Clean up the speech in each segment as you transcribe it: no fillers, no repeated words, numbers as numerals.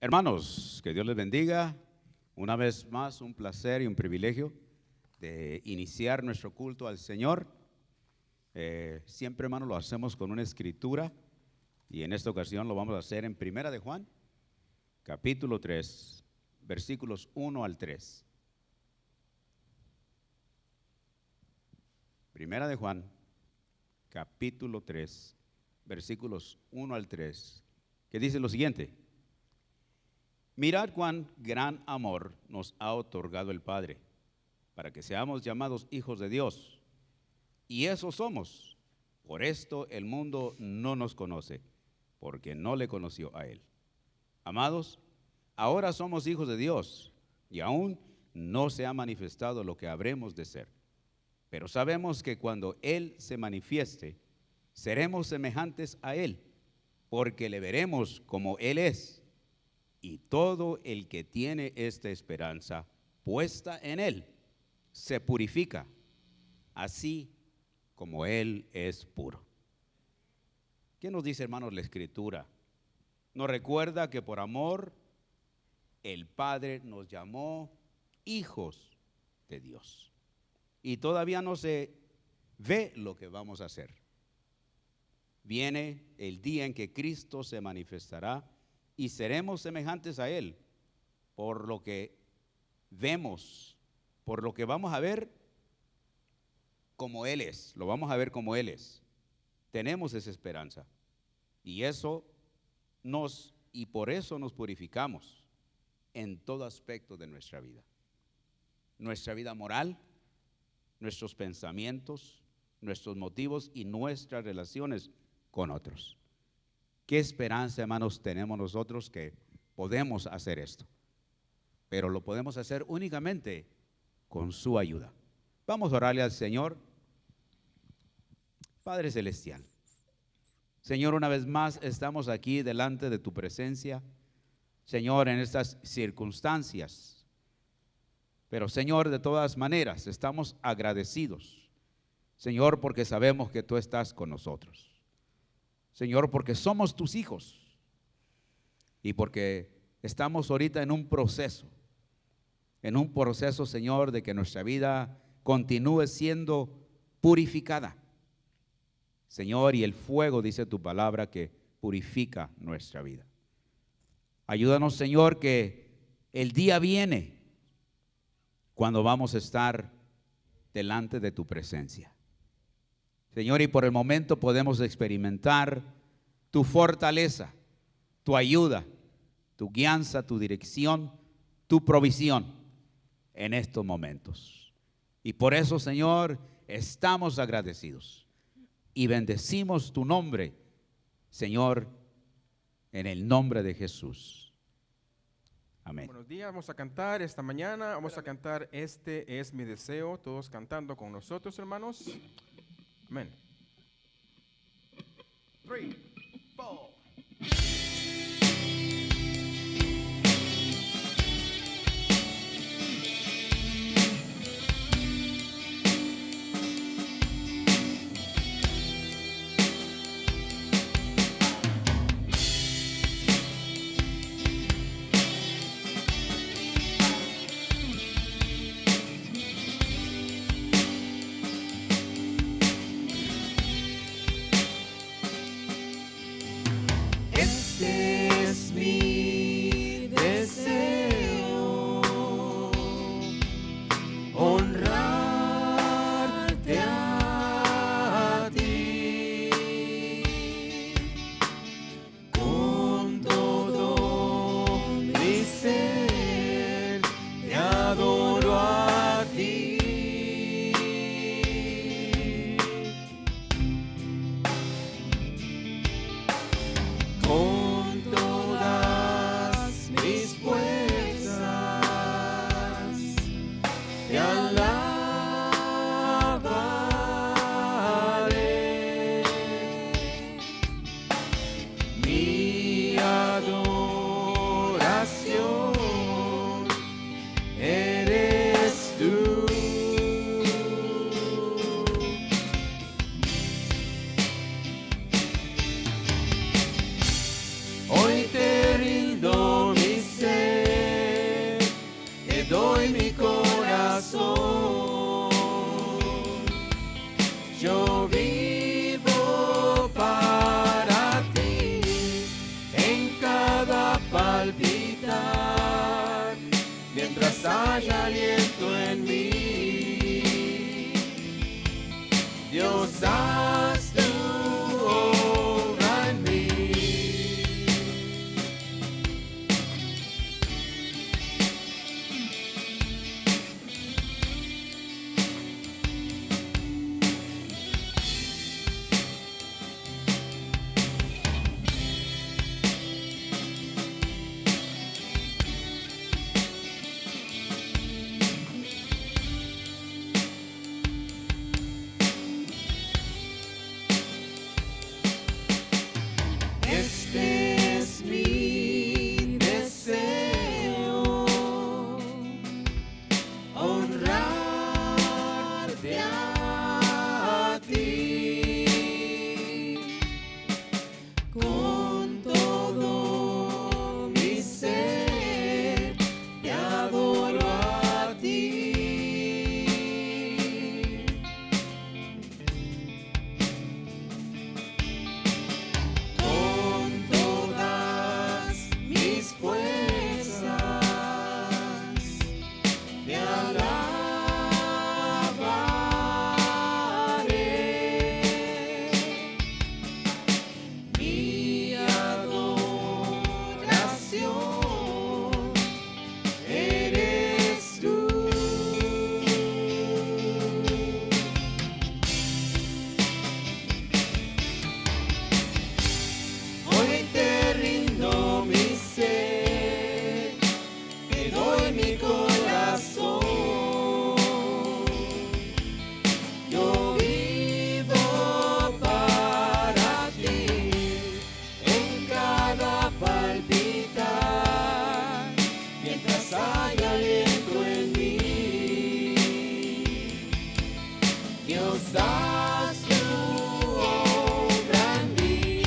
Hermanos, que Dios les bendiga. Una vez más, un placer y un privilegio de iniciar nuestro culto al Señor. Siempre, hermanos, lo hacemos con una escritura y en esta ocasión lo vamos a hacer en Primera de Juan, capítulo 3, versículos 1 al 3. Primera de Juan, capítulo 3, versículos 1 al 3, que dice lo siguiente: Mirad cuán gran amor nos ha otorgado el Padre, para que seamos llamados hijos de Dios. Y eso somos. Por esto el mundo no nos conoce, porque no le conoció a Él. Amados, ahora somos hijos de Dios, y aún no se ha manifestado lo que habremos de ser. Pero sabemos que cuando Él se manifieste, seremos semejantes a Él, porque le veremos como Él es. Y todo el que tiene esta esperanza puesta en Él, se purifica, así como Él es puro. ¿Qué nos dice, hermanos, la Escritura? Nos recuerda que por amor el Padre nos llamó hijos de Dios. Y todavía no se ve lo que vamos a hacer. Viene el día en que Cristo se manifestará y seremos semejantes a Él por lo que vemos, por lo que vamos a ver como Él es, lo vamos a ver como Él es. Tenemos esa esperanza y por eso nos purificamos en todo aspecto de nuestra vida moral, nuestros pensamientos, nuestros motivos y nuestras relaciones con otros. ¿Qué esperanza, hermanos, tenemos nosotros que podemos hacer esto? Pero lo podemos hacer únicamente con su ayuda. Vamos a orarle al Señor. Padre Celestial, Señor, una vez más estamos aquí delante de tu presencia, Señor, en estas circunstancias. Pero, Señor, de todas maneras, estamos agradecidos, Señor, porque sabemos que tú estás con nosotros. Señor, porque somos tus hijos y porque estamos ahorita en un proceso, Señor, de que nuestra vida continúe siendo purificada. Señor, y el fuego, dice tu palabra, que purifica nuestra vida. Ayúdanos, Señor, que el día viene cuando vamos a estar delante de tu presencia. Señor, y por el momento podemos experimentar tu fortaleza, tu ayuda, tu guianza, tu dirección, tu provisión en estos momentos. Y por eso, Señor, estamos agradecidos y bendecimos tu nombre, Señor, en el nombre de Jesús. Amén. Buenos días, vamos a cantar esta mañana, vamos a cantar Este es mi deseo, todos cantando con nosotros, hermanos. Amén. 3, 4. Hoy te rindo mis palpitar mientras haya aliento en mí. Dios, haz tu obra en mí. Este es mi deseo, honrarte a ti con todo mi ser, te adoro a ti. Con todas mis fuerzas te alabaré. Mi adoración eres tú. Hoy te rindo mi ser, te doy mi corazón. Yo vivo para ti, en cada palpitar, mientras haya aliento en mí. Dios, haz tu obra en mí.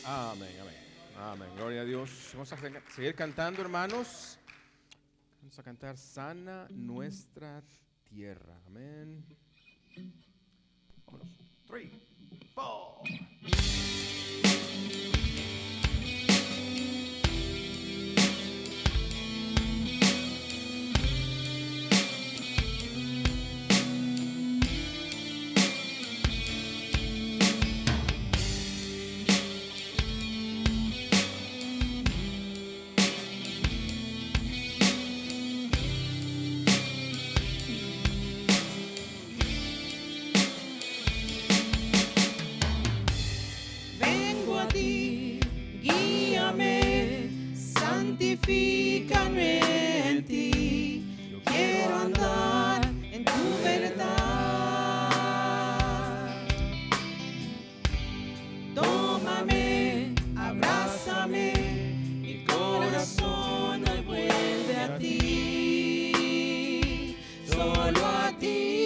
Amén, amén, amén. Gloria a Dios. Vamos a seguir cantando, hermanos. Vamos a cantar Sana Nuestra Tierra. Amén. Vámonos. 3, 4. Vengo a ti, guíame, santifícame en ti. Yo quiero andar en tu verdad. Tómame, abrázame, mi corazón hoy vuelve a ti, solo a ti.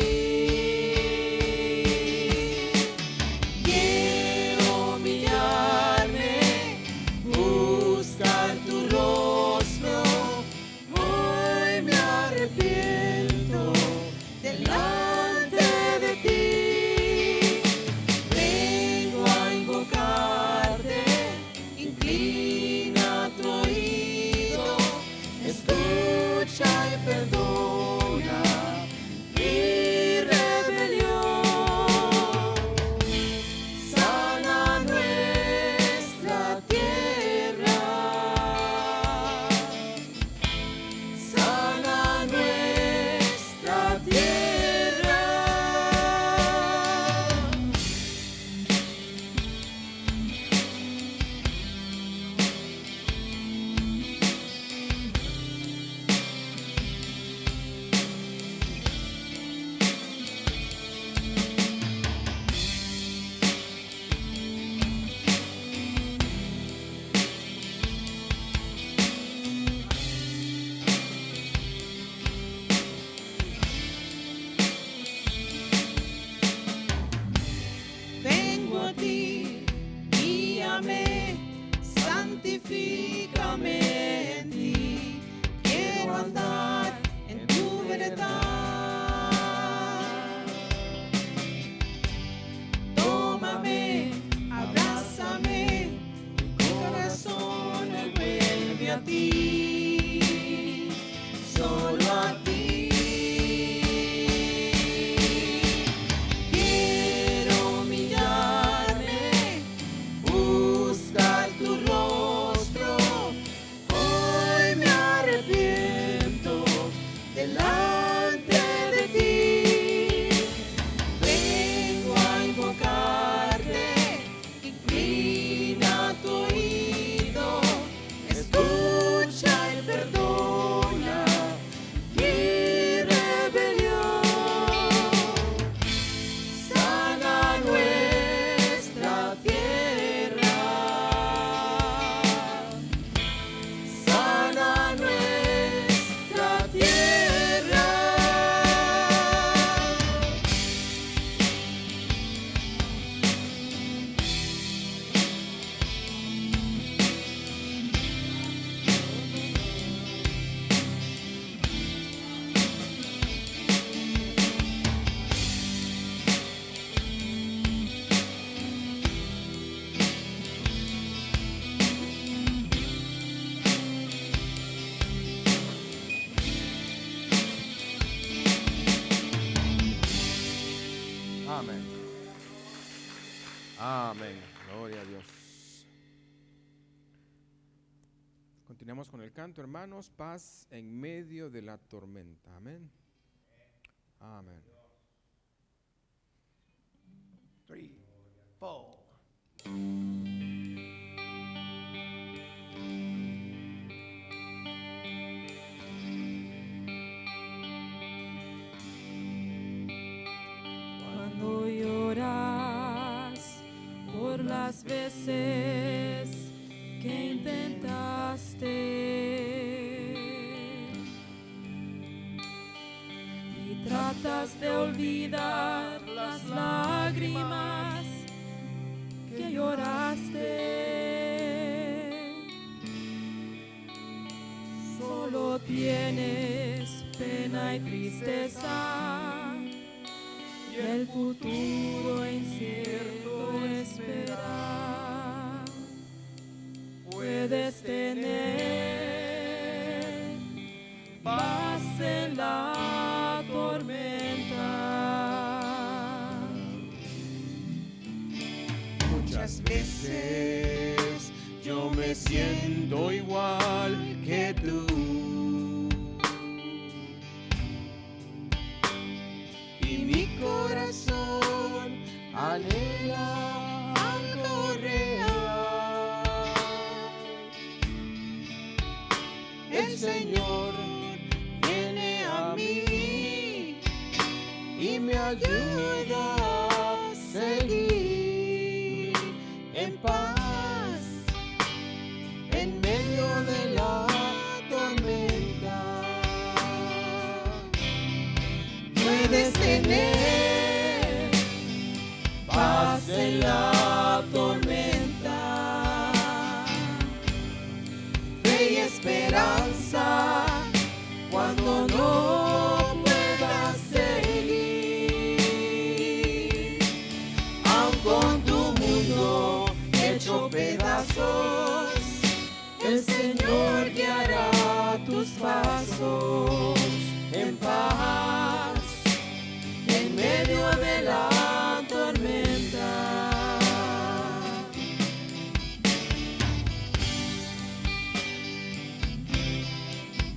Quiero humillarme, buscar tu rostro. Hoy me arrepiento de la Amén. Gloria a Dios. Continuamos con el canto, hermanos. Paz en medio de la tormenta. Amén. Amén. 3, 4. Cuando lloras por las veces que intentaste y tratas de olvidar las lágrimas que lloraste, solo tienes pena y tristeza y el futuro incierto esperar. Puedes tener paz en la tormenta. Muchas veces yo me siento igual que tú. Y mi corazón anhela algo real. El Señor viene a mí y me ayuda a seguir en paz en medio de la tormenta. Puedes tener paz en la tormenta, fe y esperanza cuando no puedas seguir. Aun con tu mundo hecho pedazos, el Señor guiará tus pasos en paz en medio de la tormenta.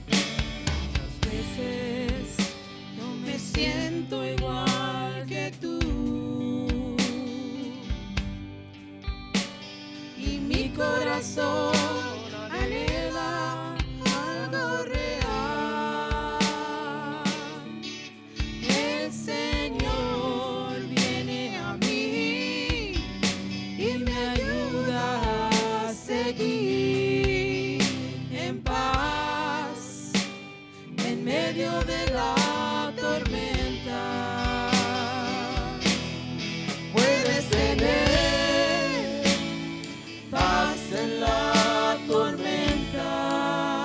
Muchas veces yo me siento igual que tú y mi corazón anhela algo real. El Señor viene a mí y me ayuda a seguir en paz en medio de la tormenta. Puedes tener paz en la tormenta,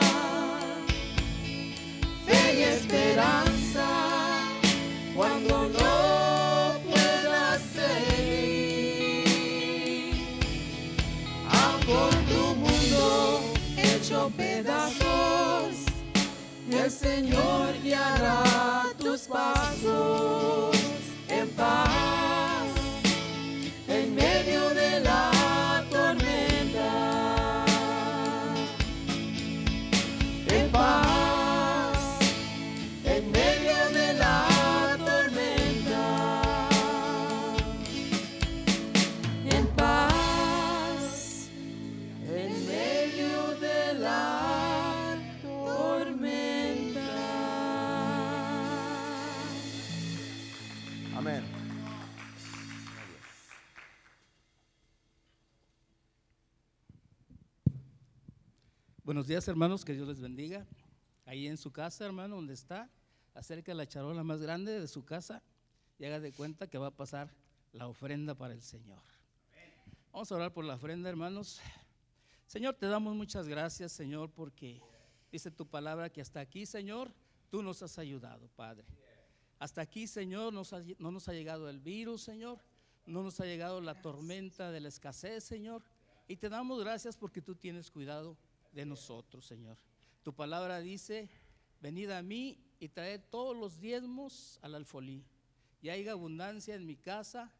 fe y esperanza cuando no puedas seguir. Aun con tu mundo hecho pedazos, el Señor guiará tus pasos en paz en medio de la tormenta. En paz en medio de la tormenta. En paz en medio de la tormenta. Amén. Buenos días, hermanos, que Dios les bendiga. Ahí en su casa, hermano, donde está, acerca la charola más grande de su casa y haga de cuenta que va a pasar la ofrenda para el Señor. Vamos a orar por la ofrenda, hermanos. Señor, te damos muchas gracias, Señor, porque dice tu palabra que hasta aquí, Señor, tú nos has ayudado, Padre. Hasta aquí, Señor, no nos ha llegado el virus, Señor, no nos ha llegado la tormenta de la escasez, Señor, y te damos gracias porque tú tienes cuidado de nosotros, Señor. Tu palabra dice: venid a mí y traed todos los diezmos al alfolí, y haya abundancia en mi casa,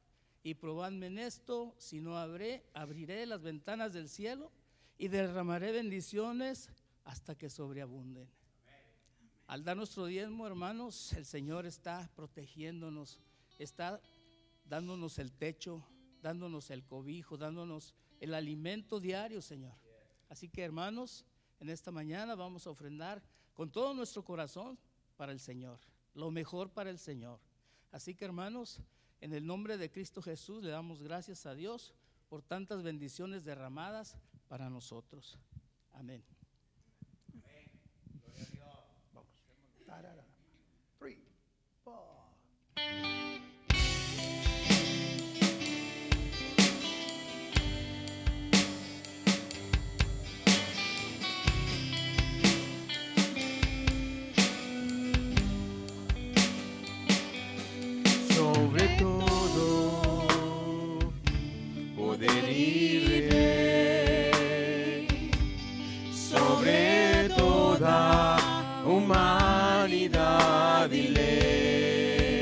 y probadme en esto, si no abriré las ventanas del cielo y derramaré bendiciones hasta que sobreabunden. Al dar nuestro diezmo, hermanos, el Señor está protegiéndonos, está dándonos el techo, dándonos el cobijo, dándonos el alimento diario, Señor. Así que, hermanos, en esta mañana vamos a ofrendar con todo nuestro corazón para el Señor, lo mejor para el Señor. Así que, hermanos, en el nombre de Cristo Jesús le damos gracias a Dios por tantas bendiciones derramadas para nosotros. Amén. Vamos. Tarara. 3, 4. Sobre todo poder y rey, sobre toda humanidad y ley,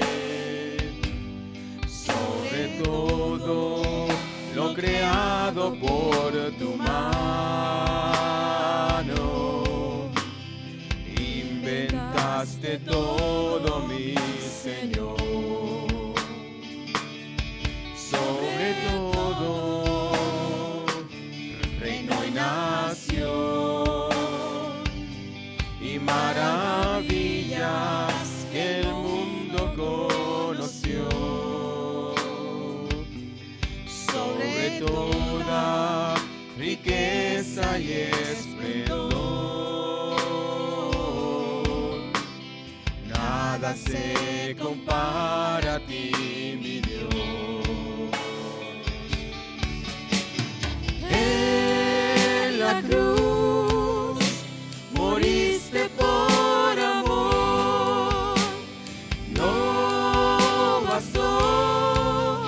sobre todo lo creado por tu mano, inventaste todo, mi Señor. Sobre todo, reino y nación, y maravillas que el mundo conoció. Sobre toda riqueza y esplendor, nada se compara a ti, mi Dios. En la cruz moriste por amor, no bastó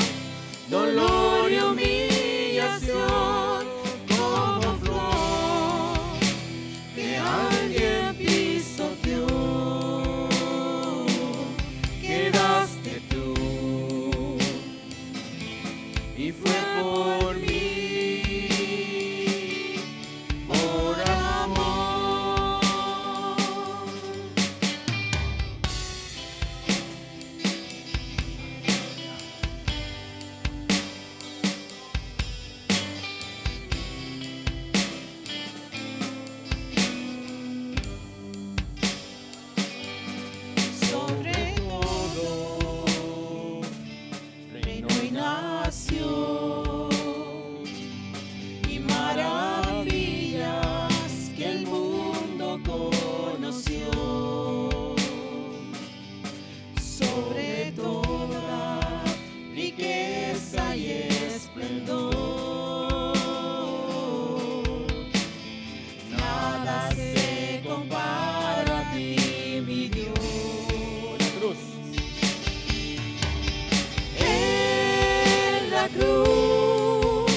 dolor y humillación, como flor que alguien pisoteó, quedaste tú, y fue por mí, por amor. Sobre todo, reino y nación, y maravillas que el mundo conoció. Sobre toda riqueza y esplendor, nada se compara a ti, mi Dios. La cruz. En la cruz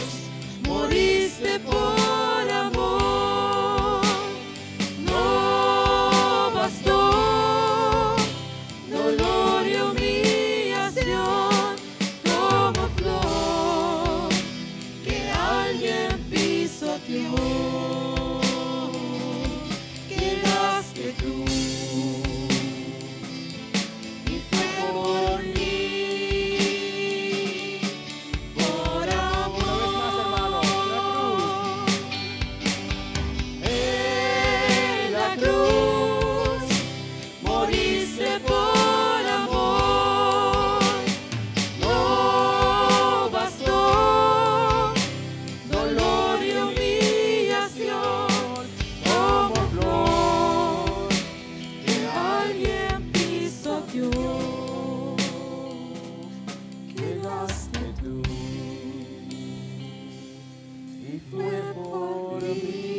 moriste por amor, no bastó dolor y humillación, como flor que alguien pisoteó, quedaste tú, y fue por mí, por amor. Una vez más, hermano, en la cruz moriste por amor, no bastó dolor y humillación, como flor que alguien pisoteó, quedaste tú, y fue por mí,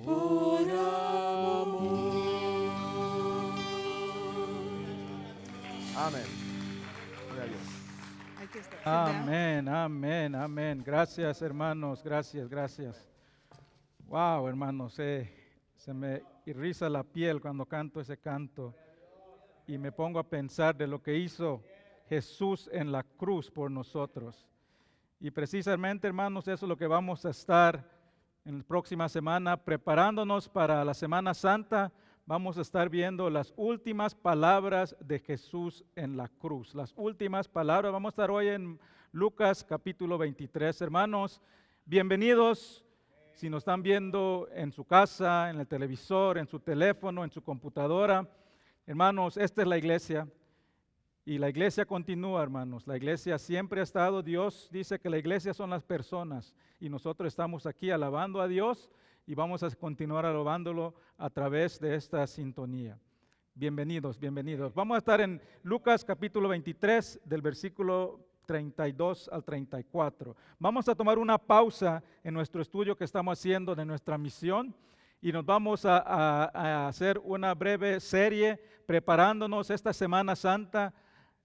por amor. Amén. Gloria a Dios. Amén, amén, amén. Gracias, hermanos, gracias, gracias. Wow, hermanos, se me irriza la piel cuando canto ese canto y me pongo a pensar de lo que hizo Jesús en la cruz por nosotros. Y precisamente, hermanos, eso es lo que vamos a estar en la próxima semana, preparándonos para la Semana Santa. Vamos a estar viendo las últimas palabras de Jesús en la cruz. Las últimas palabras. Vamos a estar hoy en Lucas capítulo 23. Hermanos, bienvenidos. Si nos están viendo en su casa, en el televisor, en su teléfono, en su computadora. Hermanos, esta es la iglesia. Y la iglesia continúa, hermanos. La iglesia siempre ha estado. Dios dice que la iglesia son las personas. Y nosotros estamos aquí alabando a Dios y vamos a continuar alabándolo a través de esta sintonía. Bienvenidos, bienvenidos. Vamos a estar en Lucas capítulo 23 del versículo 32 al 34. Vamos a tomar una pausa en nuestro estudio que estamos haciendo de nuestra misión y nos vamos a hacer una breve serie preparándonos esta Semana Santa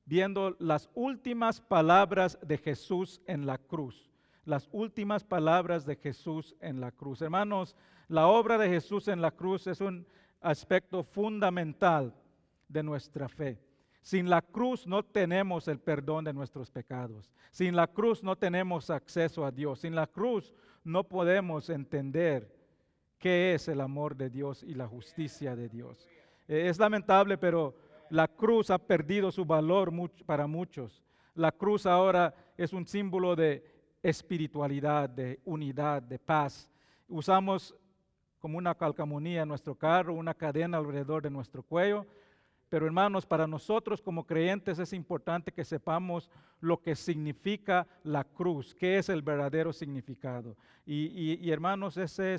viendo las últimas palabras de Jesús en la cruz. Las últimas palabras de Jesús en la cruz. Hermanos, la obra de Jesús en la cruz es un aspecto fundamental de nuestra fe. Sin la cruz no tenemos el perdón de nuestros pecados. Sin la cruz no tenemos acceso a Dios. Sin la cruz no podemos entender qué es el amor de Dios y la justicia de Dios. Es lamentable, pero la cruz ha perdido su valor para muchos. La cruz ahora es un símbolo de espiritualidad, de unidad, de paz. Usamos como una calcamonía en nuestro carro, una cadena alrededor de nuestro cuello. Pero hermanos, para nosotros como creyentes es importante que sepamos lo que significa la cruz, qué es el verdadero significado. Y hermanos,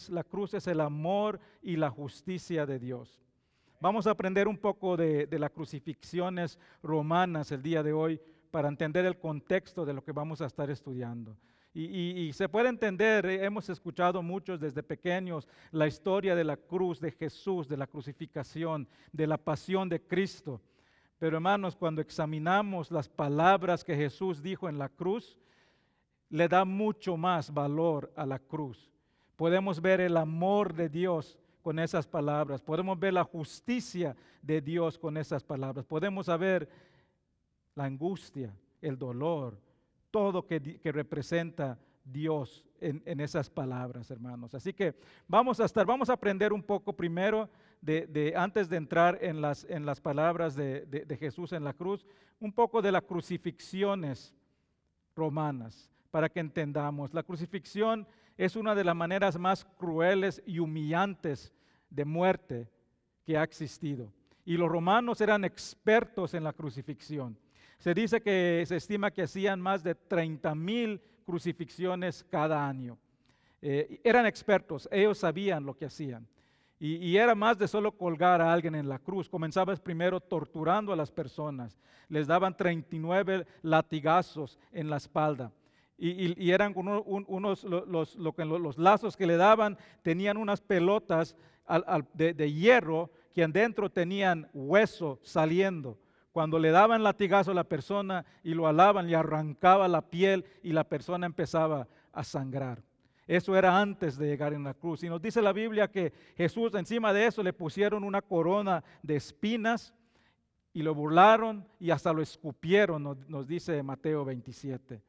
la cruz es el amor y la justicia de Dios. Vamos a aprender un poco de las crucifixiones romanas el día de hoy para entender el contexto de lo que vamos a estar estudiando. Y se puede entender, hemos escuchado muchos desde pequeños la historia de la cruz, de Jesús, de la crucificación, de la pasión de Cristo. Pero hermanos, cuando examinamos las palabras que Jesús dijo en la cruz, le da mucho más valor a la cruz. Podemos ver el amor de Dios con esas palabras. Podemos ver la justicia de Dios con esas palabras. Podemos ver la angustia, el dolor, todo que representa Dios en esas palabras, hermanos. Así que vamos a aprender un poco primero, antes de entrar en las palabras de Jesús en la cruz, un poco de las crucifixiones romanas, para que entendamos. La crucifixión es una de las maneras más crueles y humillantes de muerte que ha existido. Y los romanos eran expertos en la crucifixión. Se dice que se estima que hacían más de 30,000 crucifixiones cada año. Eran expertos, ellos sabían lo que hacían. Y era más de solo colgar a alguien en la cruz. Comenzabas primero torturando a las personas. Les daban 39 latigazos en la espalda. Y eran los lazos que le daban, tenían unas pelotas de hierro que adentro tenían hueso saliendo. Cuando le daban latigazo a la persona y lo alaban, le arrancaba la piel y la persona empezaba a sangrar. Eso era antes de llegar en la cruz. Y nos dice la Biblia que Jesús encima de eso le pusieron una corona de espinas y lo burlaron y hasta lo escupieron, nos dice Mateo 27.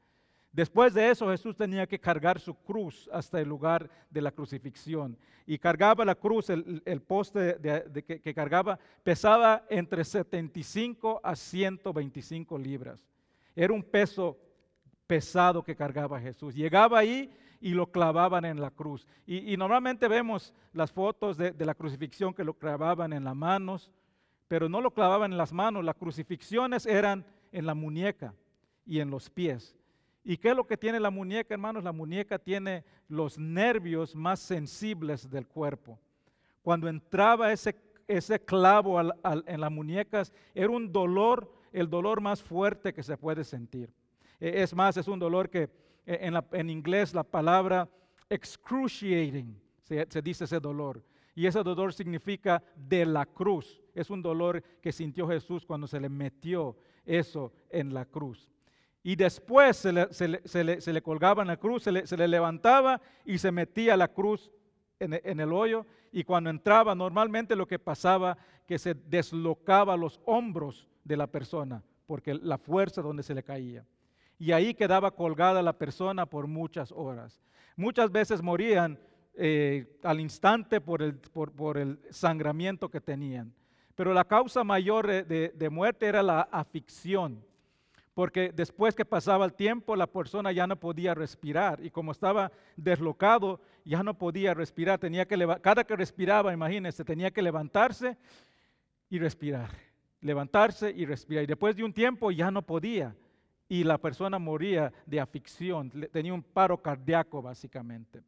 Después de eso Jesús tenía que cargar su cruz hasta el lugar de la crucifixión. Y cargaba la cruz, el poste que cargaba pesaba entre 75 a 125 libras. Era un peso pesado que cargaba Jesús. Llegaba ahí y lo clavaban en la cruz. Y normalmente vemos las fotos de la crucifixión que lo clavaban en las manos, pero no lo clavaban en las manos. Las crucifixiones eran en la muñeca y en los pies. ¿Y qué es lo que tiene la muñeca, hermanos? La muñeca tiene los nervios más sensibles del cuerpo. Cuando entraba ese clavo en las muñecas, era un dolor, el dolor más fuerte que se puede sentir. Es más, es un dolor que en inglés la palabra excruciating, se dice ese dolor. Y ese dolor significa de la cruz. Es un dolor que sintió Jesús cuando se le metió eso en la cruz. Y después se le colgaba en la cruz, se le levantaba y se metía la cruz en el hoyo. Y cuando entraba, normalmente lo que pasaba, que se deslocaba los hombros de la persona porque la fuerza donde se le caía. Y ahí quedaba colgada la persona por muchas horas. Muchas veces morían al instante por el sangramiento que tenían. Pero la causa mayor de muerte era la aflicción, porque después que pasaba el tiempo la persona ya no podía respirar y como estaba deslocado ya no podía respirar, cada que respiraba, imagínense, tenía que levantarse y respirar, levantarse y respirar, y después de un tiempo ya no podía y la persona moría de aflicción, tenía un paro cardíaco básicamente.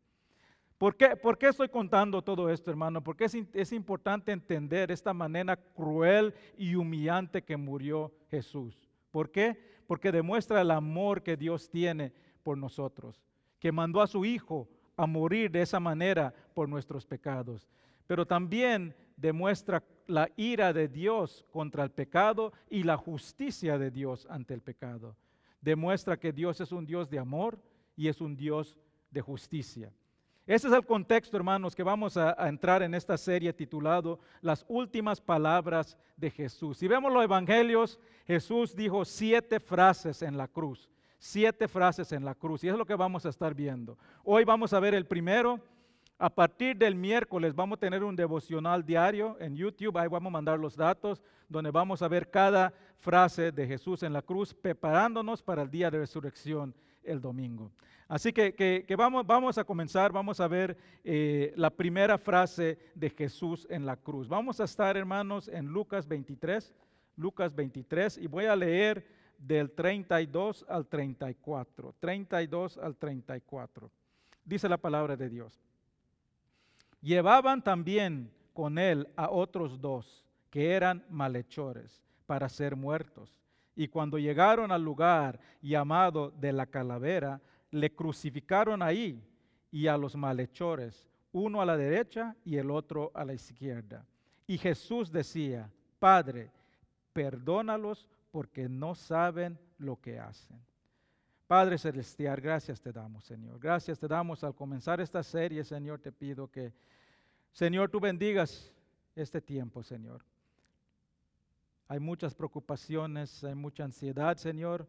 ¿Por qué estoy contando todo esto, hermano? Porque es importante entender esta manera cruel y humillante que murió Jesús. ¿Por qué? Porque demuestra el amor que Dios tiene por nosotros, que mandó a su Hijo a morir de esa manera por nuestros pecados. Pero también demuestra la ira de Dios contra el pecado y la justicia de Dios ante el pecado. Demuestra que Dios es un Dios de amor y es un Dios de justicia. Ese es el contexto, hermanos, que vamos a entrar en esta serie titulado Las últimas palabras de Jesús. Si vemos los evangelios, Jesús dijo 7 frases en la cruz. 7 frases en la cruz. Y es lo que vamos a estar viendo. Hoy vamos a ver el primero. A partir del miércoles vamos a tener un devocional diario en YouTube. Ahí vamos a mandar los datos donde vamos a ver cada frase de Jesús en la cruz, preparándonos para el día de resurrección el domingo. Así que vamos a comenzar, vamos a ver la primera frase de Jesús en la cruz. Vamos a estar, hermanos, en Lucas 23, y voy a leer del 32 al 34. 32 al 34. Dice la palabra de Dios. Llevaban también con él a otros 2, que eran malhechores, para ser muertos. Y cuando llegaron al lugar llamado de la calavera, le crucificaron ahí y a los malhechores, uno a la derecha y el otro a la izquierda. Y Jesús decía, Padre, perdónalos porque no saben lo que hacen. Padre celestial, gracias te damos, Señor. Gracias te damos al comenzar esta serie, Señor. Te pido que, Señor, tú bendigas este tiempo, Señor. Hay muchas preocupaciones, hay mucha ansiedad, Señor.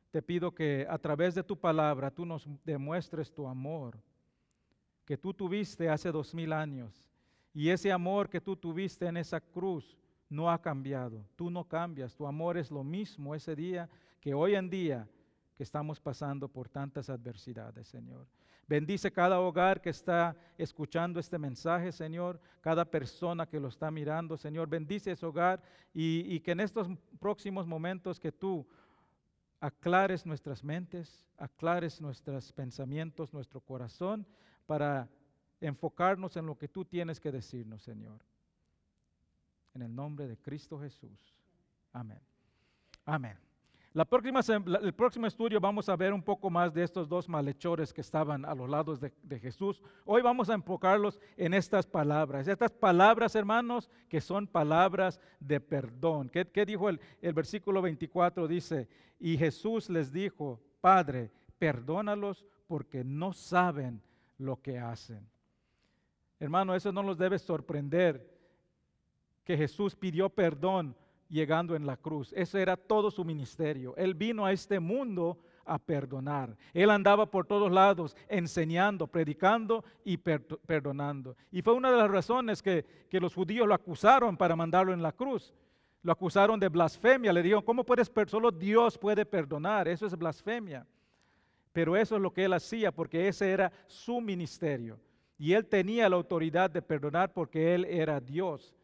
Te pido que a través de tu palabra tú nos demuestres tu amor que tú tuviste hace 2000 años. Y ese amor que tú tuviste en esa cruz no ha cambiado. Tú no cambias. Tu amor es lo mismo ese día que hoy en día que estamos pasando por tantas adversidades, Señor. Bendice cada hogar que está escuchando este mensaje, Señor. Cada persona que lo está mirando, Señor. Bendice ese hogar y que en estos próximos momentos que tú aclares nuestras mentes, aclares nuestros pensamientos, nuestro corazón, para enfocarnos en lo que tú tienes que decirnos, Señor. En el nombre de Cristo Jesús. Amén. Amén. El próximo estudio vamos a ver un poco más de estos 2 malhechores que estaban a los lados de Jesús. Hoy vamos a enfocarlos en estas palabras. Estas palabras, hermanos, que son palabras de perdón. ¿Qué dijo el versículo 24? Dice, y Jesús les dijo, Padre, perdónalos porque no saben lo que hacen. Hermano, eso no nos debe sorprender que Jesús pidió perdón llegando en la cruz. Ese era todo su ministerio. Él vino a este mundo a perdonar. Él andaba por todos lados enseñando, predicando y perdonando. Y fue una de las razones que los judíos lo acusaron para mandarlo en la cruz. Lo acusaron de blasfemia. Le dijeron, ¿cómo puedes solo Dios puede perdonar? Eso es blasfemia. Pero eso es lo que él hacía porque ese era su ministerio. Y él tenía la autoridad de perdonar porque él era Dios.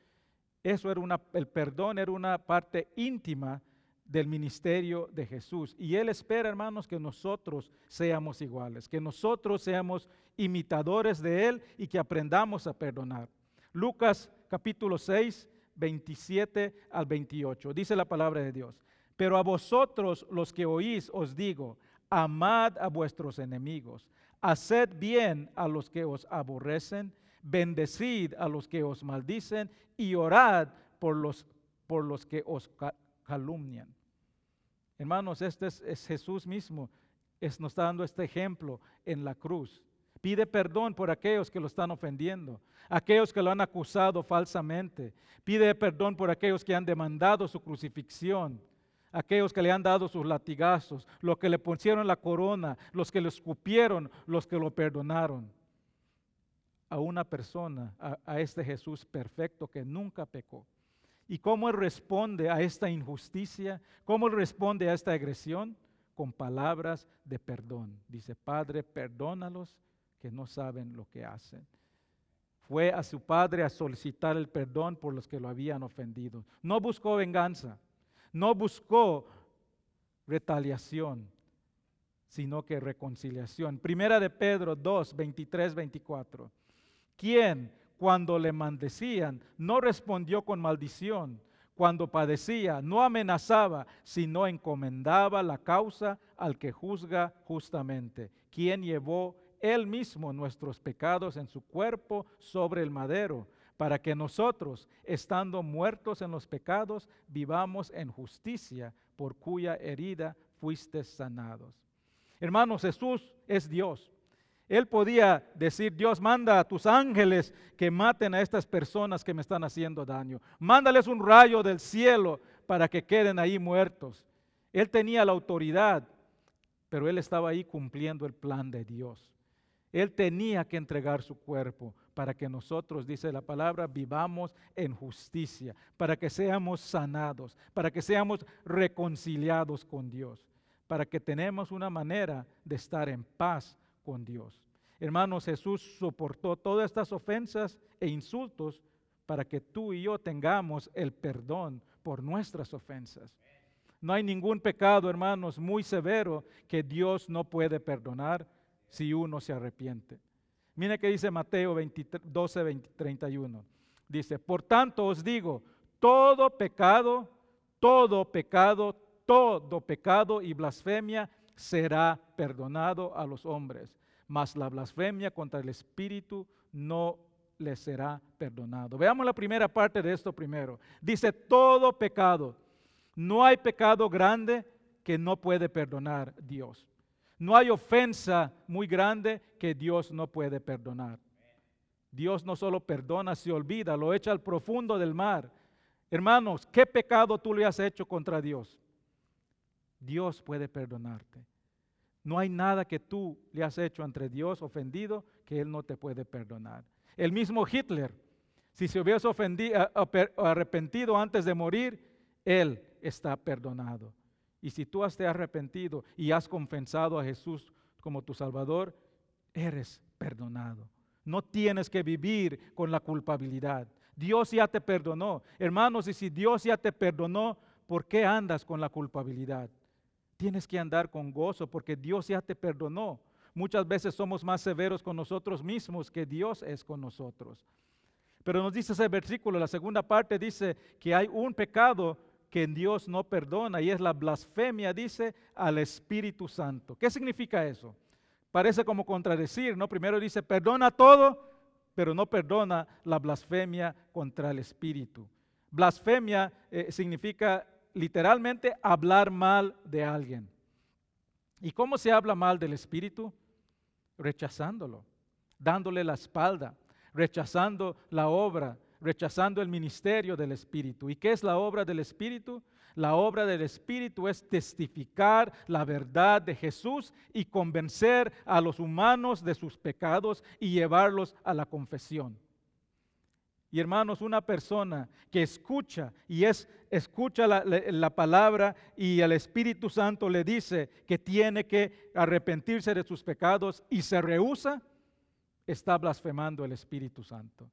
El perdón era una parte íntima del ministerio de Jesús. Y Él espera, hermanos, que nosotros seamos iguales, que nosotros seamos imitadores de Él y que aprendamos a perdonar. Lucas capítulo 6, 27 al 28. Dice la palabra de Dios. Pero a vosotros los que oís os digo, amad a vuestros enemigos, haced bien a los que os aborrecen, bendecid a los que os maldicen y orad por los que os calumnian. Hermanos, este es Jesús mismo, nos está dando este ejemplo en la cruz. Pide perdón por aquellos que lo están ofendiendo, aquellos que lo han acusado falsamente. Pide perdón por aquellos que han demandado su crucifixión, aquellos que le han dado sus latigazos, los que le pusieron la corona, los que lo escupieron, los que lo perdonaron. A una persona, a este Jesús perfecto que nunca pecó. ¿Y cómo Él responde a esta injusticia? ¿Cómo Él responde a esta agresión? Con palabras de perdón. Dice, Padre, perdónalos que no saben lo que hacen. Fue a su Padre a solicitar el perdón por los que lo habían ofendido. No buscó venganza, no buscó retaliación, sino que reconciliación. Primera de Pedro 2, 23, 24. ¿Quién, cuando le maldecían, no respondió con maldición? Cuando padecía, no amenazaba, sino encomendaba la causa al que juzga justamente. Quien llevó Él mismo nuestros pecados en su cuerpo sobre el madero, para que nosotros, estando muertos en los pecados, vivamos en justicia, por cuya herida fuiste sanados. Hermanos, Jesús es Dios. Él podía decir, Dios, manda a tus ángeles que maten a estas personas que me están haciendo daño. Mándales un rayo del cielo para que queden ahí muertos. Él tenía la autoridad, pero Él estaba ahí cumpliendo el plan de Dios. Él tenía que entregar su cuerpo para que nosotros, dice la palabra, vivamos en justicia, para que seamos sanados, para que seamos reconciliados con Dios, para que tenemos una manera de estar en paz con Dios. Hermanos, Jesús soportó todas estas ofensas e insultos para que tú y yo tengamos el perdón por nuestras ofensas. No hay ningún pecado, hermanos, muy severo que Dios no puede perdonar si uno se arrepiente. Mire que dice Mateo 12, 31. Dice, por tanto os digo, todo pecado y blasfemia será perdonado a los hombres, mas la blasfemia contra el Espíritu no les será perdonado. Veamos la primera parte de esto primero. Dice todo pecado. No hay pecado grande que no puede perdonar Dios. No hay ofensa muy grande que Dios no puede perdonar. Dios no solo perdona, se olvida, lo echa al profundo del mar. Hermanos, ¿qué pecado tú le has hecho contra Dios? Dios puede perdonarte. No hay nada que tú le has hecho entre Dios ofendido que Él no te puede perdonar. El mismo Hitler, si se hubiese arrepentido antes de morir, Él está perdonado. Y si tú te has arrepentido y has confesado a Jesús como tu Salvador, eres perdonado. No tienes que vivir con la culpabilidad. Dios ya te perdonó. Hermanos, y si Dios ya te perdonó, ¿por qué andas con la culpabilidad? Tienes que andar con gozo porque Dios ya te perdonó. Muchas veces somos más severos con nosotros mismos que Dios es con nosotros. Pero nos dice ese versículo, la segunda parte dice que hay un pecado que Dios no perdona y es la blasfemia, dice, al Espíritu Santo. ¿Qué significa eso? Parece como contradecir, ¿no? Primero dice, perdona todo, pero no perdona la blasfemia contra el Espíritu. Blasfemia significa literalmente hablar mal de alguien. ¿Y cómo se habla mal del Espíritu? Rechazándolo, dándole la espalda, rechazando la obra, rechazando el ministerio del Espíritu. ¿Y qué es la obra del Espíritu? La obra del Espíritu es testificar la verdad de Jesús y convencer a los humanos de sus pecados y llevarlos a la confesión. Y hermanos, una persona que escucha escucha la palabra y el Espíritu Santo le dice que tiene que arrepentirse de sus pecados y se rehúsa, está blasfemando el Espíritu Santo.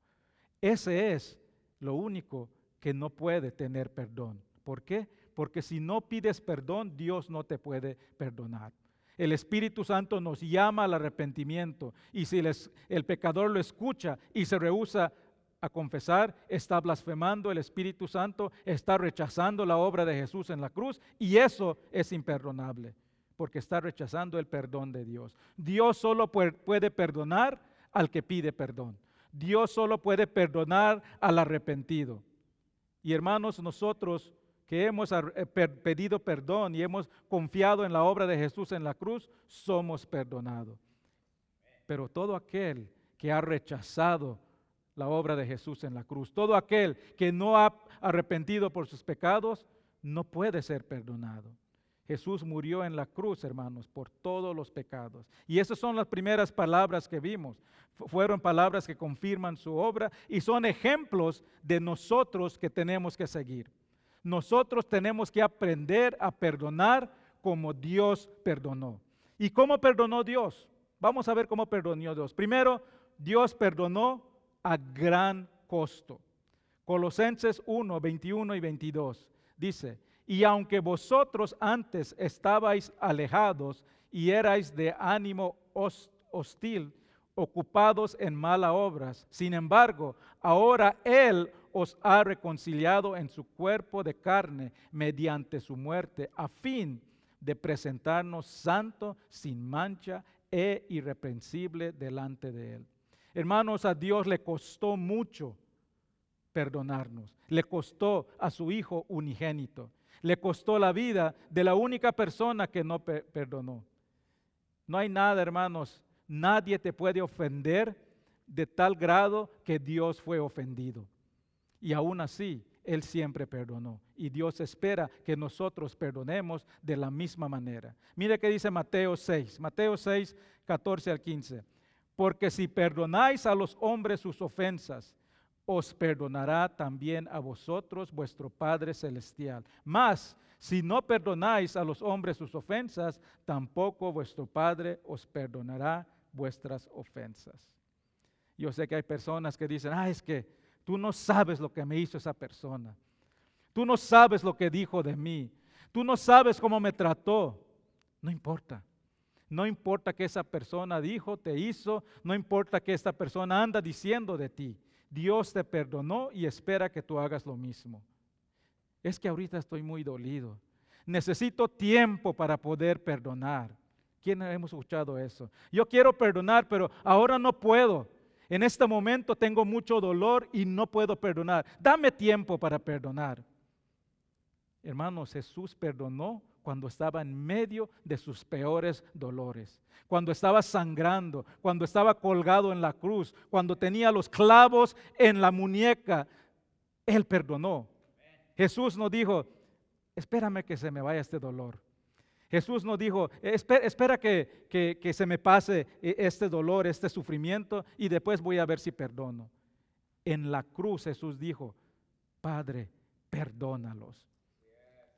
Ese es lo único que no puede tener perdón. ¿Por qué? Porque si no pides perdón, Dios no te puede perdonar. El Espíritu Santo nos llama al arrepentimiento y si el pecador lo escucha y se rehúsa a confesar, está blasfemando el Espíritu Santo, está rechazando la obra de Jesús en la cruz y eso es imperdonable porque está rechazando el perdón de Dios. Dios solo puede perdonar al que pide perdón. Dios solo puede perdonar al arrepentido. Y hermanos, nosotros que hemos pedido perdón y hemos confiado en la obra de Jesús en la cruz, somos perdonados. Pero todo aquel que ha rechazado la obra de Jesús en la cruz, todo aquel que no ha arrepentido por sus pecados, no puede ser perdonado. Jesús murió en la cruz, hermanos, por todos los pecados. Y esas son las primeras palabras que vimos. Fueron palabras que confirman su obra y son ejemplos de nosotros que tenemos que seguir. Nosotros tenemos que aprender a perdonar como Dios perdonó. ¿Y cómo perdonó Dios? Vamos a ver cómo perdonó Dios. Primero, Dios perdonó a gran costo. Colosenses 1, 21 y 22 dice: y aunque vosotros antes estabais alejados y erais de ánimo hostil, ocupados en malas obras, sin embargo, ahora Él os ha reconciliado en su cuerpo de carne mediante su muerte, a fin de presentarnos santo, sin mancha e irreprensible delante de Él. Hermanos, a Dios le costó mucho perdonarnos. Le costó a su Hijo unigénito. Le costó la vida de la única persona que no perdonó. No hay nada, hermanos, nadie te puede ofender de tal grado que Dios fue ofendido. Y aún así, Él siempre perdonó. Y Dios espera que nosotros perdonemos de la misma manera. Mire qué dice Mateo 6, 14 al 15. Porque si perdonáis a los hombres sus ofensas, os perdonará también a vosotros vuestro Padre Celestial. Mas, si no perdonáis a los hombres sus ofensas, tampoco vuestro Padre os perdonará vuestras ofensas. Yo sé que hay personas que dicen, es que tú no sabes lo que me hizo esa persona. Tú no sabes lo que dijo de mí. Tú no sabes cómo me trató. No importa. No importa que esa persona dijo, te hizo. No importa que esta persona anda diciendo de ti. Dios te perdonó y espera que tú hagas lo mismo. Es que ahorita estoy muy dolido. Necesito tiempo para poder perdonar. ¿Quiénes hemos escuchado eso? Yo quiero perdonar, pero ahora no puedo. En este momento tengo mucho dolor y no puedo perdonar. Dame tiempo para perdonar. Hermanos, Jesús perdonó cuando estaba en medio de sus peores dolores, cuando estaba sangrando, cuando estaba colgado en la cruz, cuando tenía los clavos en la muñeca. Él perdonó. Jesús no dijo, espérame que se me vaya este dolor. Jesús no dijo, espera que se me pase este dolor, este sufrimiento y después voy a ver si perdono. En la cruz Jesús dijo, Padre, perdónalos.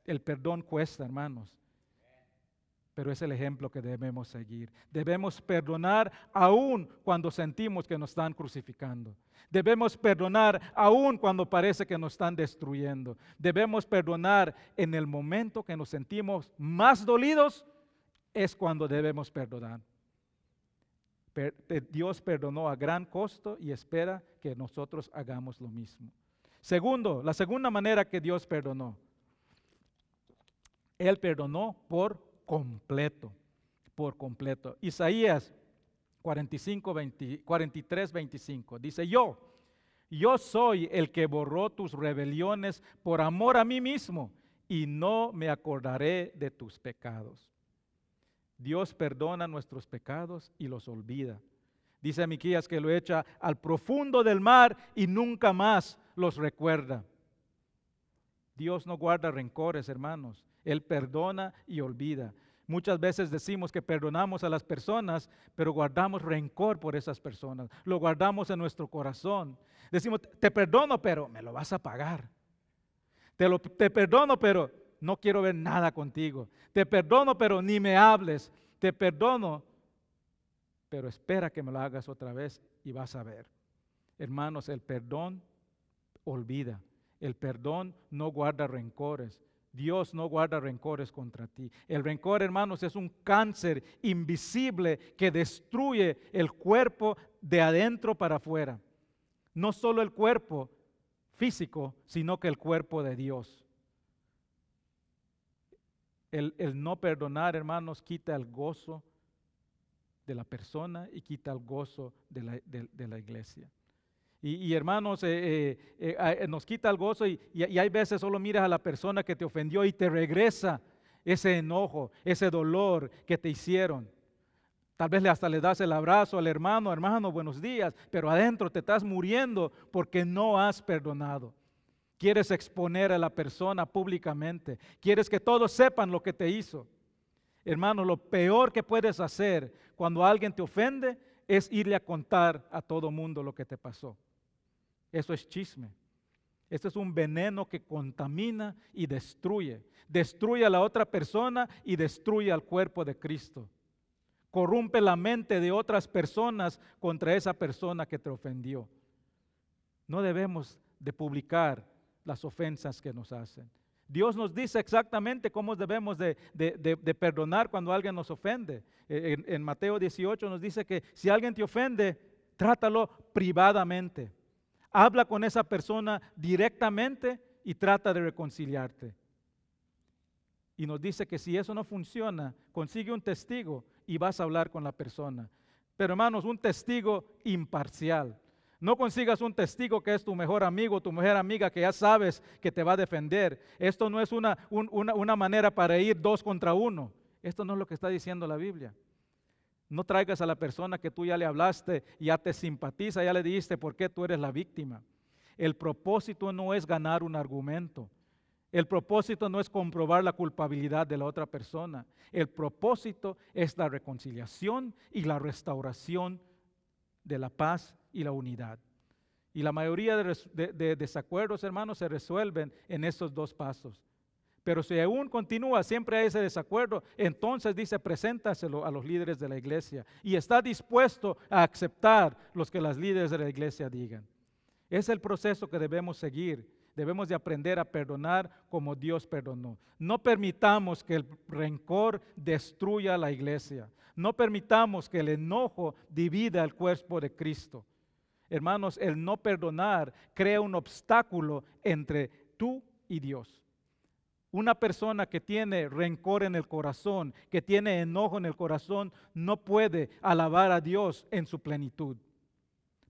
El perdón cuesta, hermanos, pero es el ejemplo que debemos seguir. Debemos perdonar aún cuando sentimos que nos están crucificando. Debemos perdonar aún cuando parece que nos están destruyendo. Debemos perdonar en el momento que nos sentimos más dolidos, es cuando debemos perdonar. Dios perdonó a gran costo y espera que nosotros hagamos lo mismo. Segundo, la segunda manera que Dios perdonó. Él perdonó por completo, por completo. Isaías 43, 25 dice, yo soy el que borró tus rebeliones por amor a mí mismo y no me acordaré de tus pecados. Dios perdona nuestros pecados y los olvida. Dice Miqueas que lo echa al profundo del mar y nunca más los recuerda. Dios no guarda rencores, hermanos. Él perdona y olvida. Muchas veces decimos que perdonamos a las personas, pero guardamos rencor por esas personas. Lo guardamos en nuestro corazón. Decimos, te perdono, pero me lo vas a pagar. Te perdono, pero no quiero ver nada contigo. Te perdono, pero ni me hables. Te perdono, pero espera que me lo hagas otra vez y vas a ver. Hermanos, el perdón olvida. El perdón no guarda rencores. Dios no guarda rencores contra ti. El rencor, hermanos, es un cáncer invisible que destruye el cuerpo de adentro para afuera. No solo el cuerpo físico, sino que el cuerpo de Dios. El no perdonar, hermanos, quita el gozo de la persona y quita el gozo de la iglesia. Y hermanos, nos quita el gozo y hay veces solo miras a la persona que te ofendió y te regresa ese enojo, ese dolor que te hicieron. Tal vez hasta le das el abrazo al hermano, hermano, buenos días, pero adentro te estás muriendo porque no has perdonado. Quieres exponer a la persona públicamente. Quieres que todos sepan lo que te hizo. Hermano, lo peor que puedes hacer cuando alguien te ofende es irle a contar a todo mundo lo que te pasó. Eso es chisme. Este es un veneno que contamina y destruye. Destruye a la otra persona y destruye al cuerpo de Cristo. Corrompe la mente de otras personas contra esa persona que te ofendió. No debemos de publicar las ofensas que nos hacen. Dios nos dice exactamente cómo debemos de perdonar cuando alguien nos ofende. En Mateo 18 nos dice que si alguien te ofende, trátalo privadamente. Habla con esa persona directamente y trata de reconciliarte. Y nos dice que si eso no funciona, consigue un testigo y vas a hablar con la persona. Pero hermanos, un testigo imparcial. No consigas un testigo que es tu mejor amigo, tu mujer amiga, que ya sabes que te va a defender. Esto no es una manera para ir 2 contra 1. Esto no es lo que está diciendo la Biblia. No traigas a la persona que tú ya le hablaste, ya te simpatiza, ya le dijiste por qué tú eres la víctima. El propósito no es ganar un argumento. El propósito no es comprobar la culpabilidad de la otra persona. El propósito es la reconciliación y la restauración de la paz y la unidad. Y la mayoría de desacuerdos, hermanos, se resuelven en estos 2 pasos. Pero si aún continúa, siempre hay ese desacuerdo, entonces dice, preséntaselo a los líderes de la iglesia y está dispuesto a aceptar los que las líderes de la iglesia digan. Es el proceso que debemos seguir. Debemos de aprender a perdonar como Dios perdonó. No permitamos que el rencor destruya la iglesia. No permitamos que el enojo divida el cuerpo de Cristo. Hermanos, el no perdonar crea un obstáculo entre tú y Dios. Una persona que tiene rencor en el corazón, que tiene enojo en el corazón, no puede alabar a Dios en su plenitud.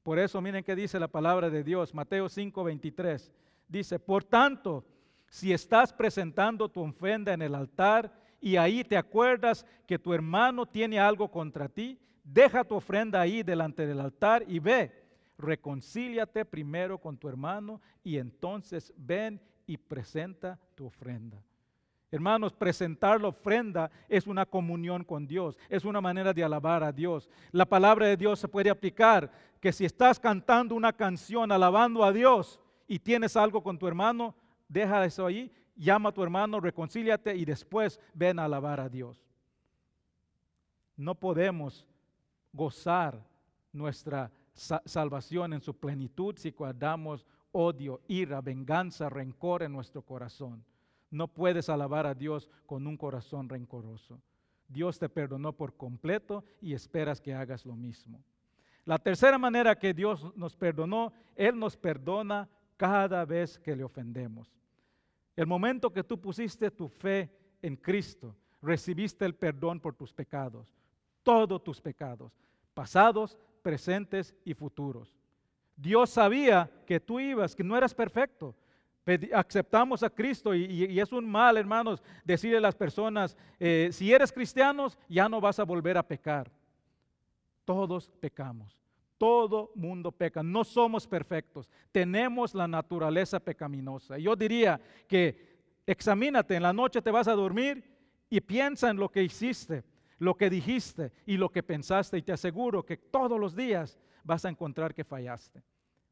Por eso miren qué dice la palabra de Dios, Mateo 5:23. Dice, por tanto, si estás presentando tu ofrenda en el altar y ahí te acuerdas que tu hermano tiene algo contra ti, deja tu ofrenda ahí delante del altar y ve, reconcíliate primero con tu hermano y entonces ven y presenta tu ofrenda. Hermanos, presentar la ofrenda es una comunión con Dios, es una manera de alabar a Dios. La palabra de Dios se puede aplicar que si estás cantando una canción alabando a Dios y tienes algo con tu hermano, deja eso ahí, llama a tu hermano, reconcíliate y después ven a alabar a Dios. No podemos gozar nuestra salvación en su plenitud si guardamos odio, ira, venganza, rencor en nuestro corazón. No puedes alabar a Dios con un corazón rencoroso. Dios te perdonó por completo y esperas que hagas lo mismo. La tercera manera que Dios nos perdonó, Él nos perdona cada vez que le ofendemos. El momento que tú pusiste tu fe en Cristo, recibiste el perdón por tus pecados, todos tus pecados, pasados, presentes y futuros. Dios sabía que tú ibas, que no eras perfecto. Aceptamos a Cristo y es un mal, hermanos, decirle a las personas, si eres cristianos, ya no vas a volver a pecar. Todos pecamos, todo mundo peca, no somos perfectos, tenemos la naturaleza pecaminosa. Yo diría que examínate, en la noche te vas a dormir y piensa en lo que hiciste, lo que dijiste y lo que pensaste y te aseguro que todos los días vas a encontrar que fallaste.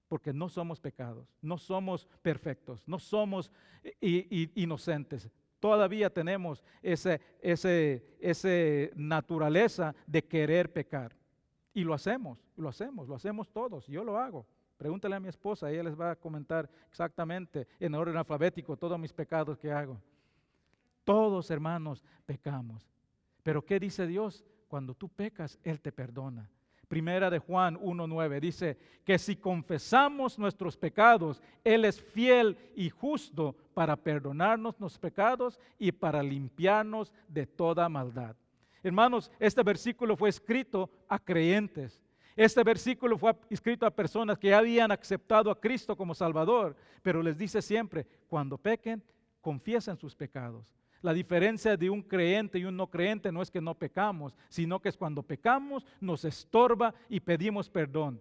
Porque no somos pecados, no somos perfectos, no somos inocentes. Todavía tenemos esa naturaleza de querer pecar. Y lo hacemos todos. Yo lo hago. Pregúntale a mi esposa, ella les va a comentar exactamente en orden alfabético todos mis pecados que hago. Todos, hermanos, pecamos. Pero ¿qué dice Dios? Cuando tú pecas, Él te perdona. Primera de Juan 1:9 dice que si confesamos nuestros pecados, Él es fiel y justo para perdonarnos los pecados y para limpiarnos de toda maldad. Hermanos, este versículo fue escrito a creyentes. Este versículo fue escrito a personas que ya habían aceptado a Cristo como Salvador, pero les dice siempre, cuando pequen, confiesen sus pecados. La diferencia de un creyente y un no creyente no es que no pecamos, sino que es cuando pecamos nos estorba y pedimos perdón.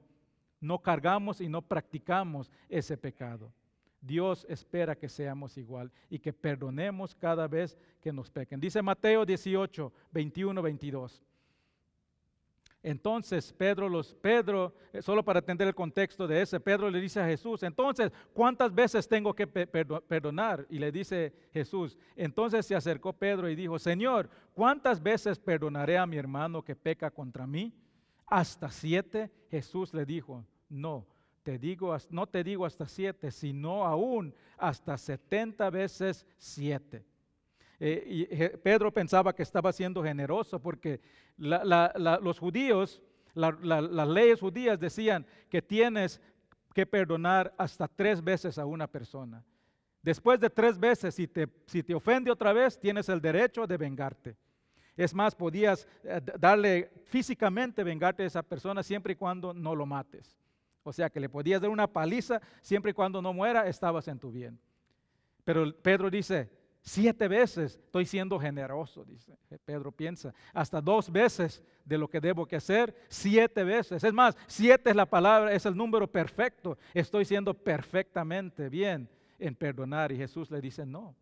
No cargamos y no practicamos ese pecado. Dios espera que seamos igual y que perdonemos cada vez que nos pequen. Dice Mateo 18, 21, 22. Entonces Pedro, solo para entender el contexto de ese, Pedro le dice a Jesús, entonces, ¿cuántas veces tengo que perdonar? Y le dice Jesús, entonces se acercó Pedro y dijo, Señor, ¿cuántas veces perdonaré a mi hermano que peca contra mí? ¿Hasta 7? Jesús le dijo, no te digo hasta 7, sino aún hasta 70 veces 7. Pedro pensaba que estaba siendo generoso porque los judíos, las leyes judías decían que tienes que perdonar hasta 3 veces a una persona. Después de 3 veces, si te ofende otra vez, tienes el derecho de vengarte. Es más, podías darle físicamente vengarte a esa persona siempre y cuando no lo mates. O sea que le podías dar una paliza siempre y cuando no muera, estabas en tu bien. Pero Pedro dice, 7 veces estoy siendo generoso, dice. Pedro piensa, hasta 2 veces de lo que debo que hacer, 7 veces. Es más, 7 es la palabra, es el número perfecto. Estoy siendo perfectamente bien en perdonar. Y Jesús le dice, no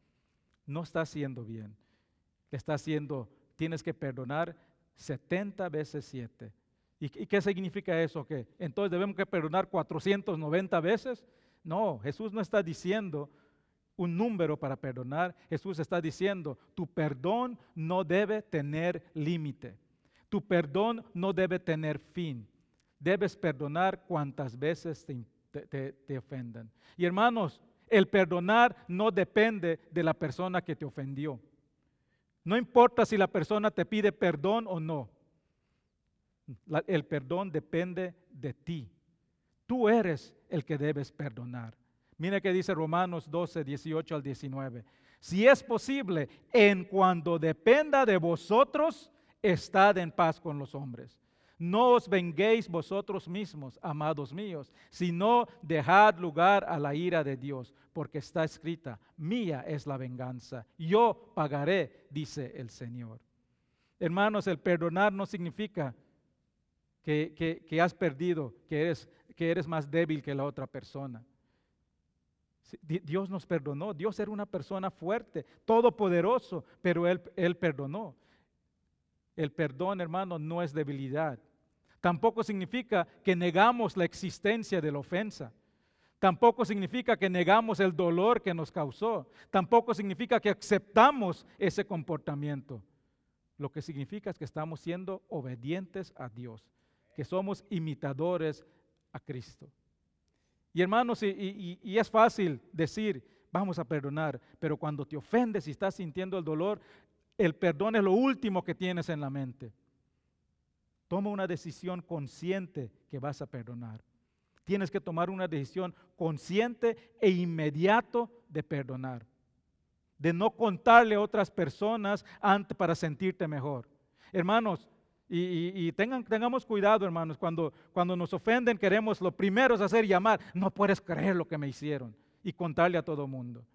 estás haciendo bien. Tienes que perdonar 70 veces 7. ¿Y qué significa eso? ¿Que entonces debemos que perdonar 490 veces? No, Jesús no está diciendo un número para perdonar. Jesús está diciendo, tu perdón no debe tener límite. Tu perdón no debe tener fin. Debes perdonar cuantas veces te ofendan. Y hermanos, el perdonar no depende de la persona que te ofendió. No importa si la persona te pide perdón o no. El perdón depende de ti. Tú eres el que debes perdonar. Mira que dice Romanos 12, 18 al 19. Si es posible, en cuanto dependa de vosotros, estad en paz con los hombres. No os venguéis vosotros mismos, amados míos, sino dejad lugar a la ira de Dios, porque está escrita, mía es la venganza, yo pagaré, dice el Señor. Hermanos, el perdonar no significa que has perdido, que eres más débil que la otra persona. Dios nos perdonó. Dios era una persona fuerte, todopoderoso, pero Él perdonó. El perdón, hermano, no es debilidad. Tampoco significa que negamos la existencia de la ofensa. Tampoco significa que negamos el dolor que nos causó. Tampoco significa que aceptamos ese comportamiento. Lo que significa es que estamos siendo obedientes a Dios, que somos imitadores a Cristo. Y hermanos, y es fácil decir, vamos a perdonar, pero cuando te ofendes y estás sintiendo el dolor, el perdón es lo último que tienes en la mente. Toma una decisión consciente que vas a perdonar. Tienes que tomar una decisión consciente e inmediato de perdonar. De no contarle a otras personas para sentirte mejor. Hermanos, y tengamos cuidado, hermanos, cuando nos ofenden queremos lo primero es hacer llamar, no puedes creer lo que me hicieron y contarle a todo el mundo.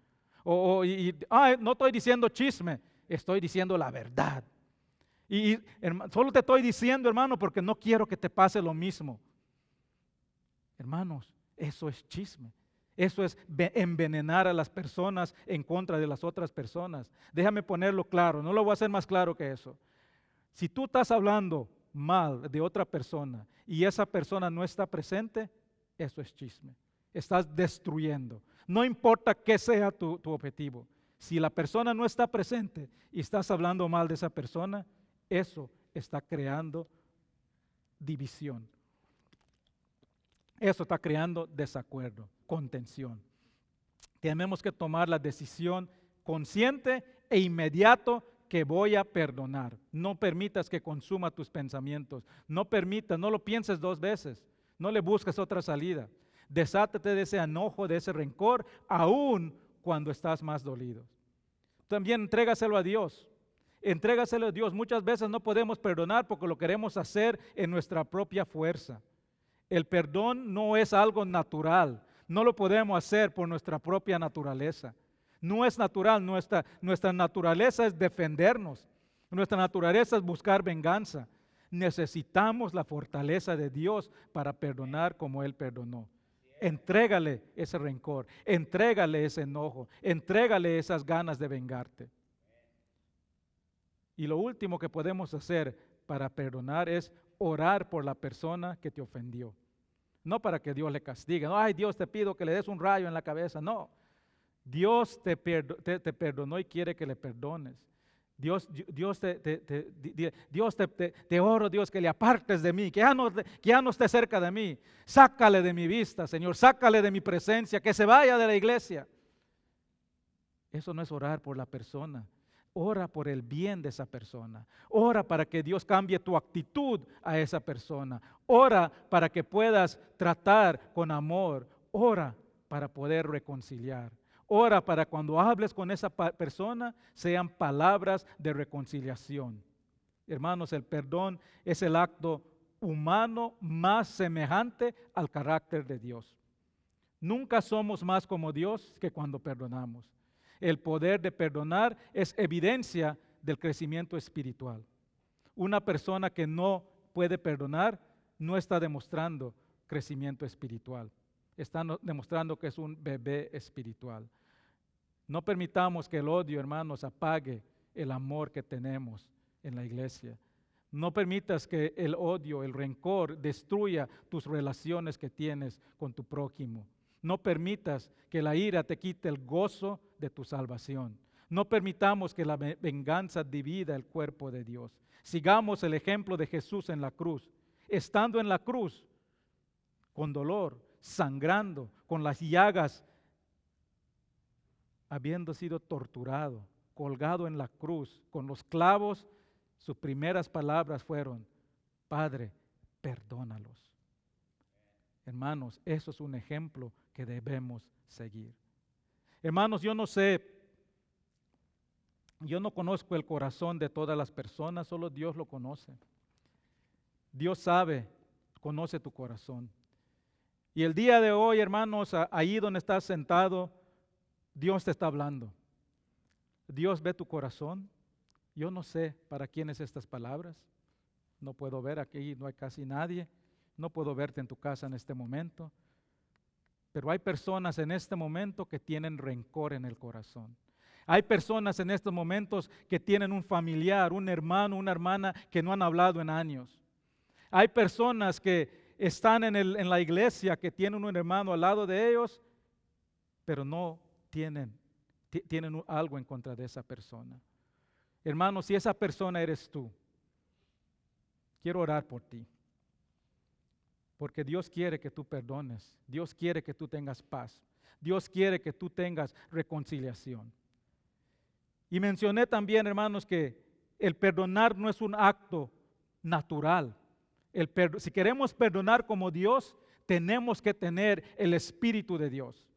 No estoy diciendo chisme, estoy diciendo la verdad. Solo te estoy diciendo, hermano, porque no quiero que te pase lo mismo. Hermanos, eso es chisme. Eso es envenenar a las personas en contra de las otras personas. Déjame ponerlo claro, no lo voy a hacer más claro que eso. Si tú estás hablando mal de otra persona y esa persona no está presente, eso es chisme. Estás destruyendo. No importa qué sea tu objetivo. Si la persona no está presente y estás hablando mal de esa persona, eso está creando división. Eso está creando desacuerdo, contención. Tenemos que tomar la decisión consciente e inmediato que voy a perdonar. No permitas que consuma tus pensamientos. No lo pienses 2 veces. No le busques otra salida. Desátate de ese enojo, de ese rencor, aún cuando estás más dolido. También entrégaselo a Dios. Entrégaselo a Dios. Muchas veces no podemos perdonar porque lo queremos hacer en nuestra propia fuerza. El perdón no es algo natural. No lo podemos hacer por nuestra propia naturaleza. No es natural, nuestra naturaleza es defendernos, nuestra naturaleza es buscar venganza. Necesitamos la fortaleza de Dios para perdonar como Él perdonó. Entrégale ese rencor, entrégale ese enojo, entrégale esas ganas de vengarte. Y lo último que podemos hacer para perdonar es orar por la persona que te ofendió. No para que Dios le castigue. No, ay, Dios, te pido que le des un rayo en la cabeza. No. Dios te perdonó y quiere que le perdones. Dios te oro, Dios, que le apartes de mí, que ya no esté cerca de mí. Sácale de mi vista, Señor, sácale de mi presencia, que se vaya de la iglesia. Eso no es orar por la persona. Ora por el bien de esa persona. Ora para que Dios cambie tu actitud a esa persona. Ora para que puedas tratar con amor. Ora para poder reconciliar. Ora para cuando hables con esa persona sean palabras de reconciliación. Hermanos, el perdón es el acto humano más semejante al carácter de Dios. Nunca somos más como Dios que cuando perdonamos. El poder de perdonar es evidencia del crecimiento espiritual. Una persona que no puede perdonar no está demostrando crecimiento espiritual. Está demostrando que es un bebé espiritual. No permitamos que el odio, hermanos, apague el amor que tenemos en la iglesia. No permitas que el odio, el rencor destruya tus relaciones que tienes con tu prójimo. No permitas que la ira te quite el gozo de tu salvación. No permitamos que la venganza divida el cuerpo de Dios. Sigamos el ejemplo de Jesús en la cruz. Estando en la cruz, con dolor, sangrando, con las llagas, habiendo sido torturado, colgado en la cruz, con los clavos, sus primeras palabras fueron: Padre, perdónalos. Hermanos, eso es un ejemplo que debemos seguir. Hermanos, yo no conozco el corazón de todas las personas, solo Dios lo conoce. Dios sabe, conoce tu corazón. Y el día de hoy, hermanos, ahí donde estás sentado, Dios te está hablando. Dios ve tu corazón. Yo no sé para quiénes estas palabras. No puedo ver, aquí no hay casi nadie. No puedo verte en tu casa en este momento. Pero hay personas en este momento que tienen rencor en el corazón. Hay personas en estos momentos que tienen un familiar, un hermano, una hermana que no han hablado en años. Hay personas que están en la iglesia, que tienen un hermano al lado de ellos, pero no tienen algo en contra de esa persona. Hermano, si esa persona eres tú, quiero orar por ti. Porque Dios quiere que tú perdones. Dios quiere que tú tengas paz. Dios quiere que tú tengas reconciliación. Y mencioné también, hermanos, que el perdonar no es un acto natural. Si queremos perdonar como Dios, tenemos que tener el Espíritu de Dios.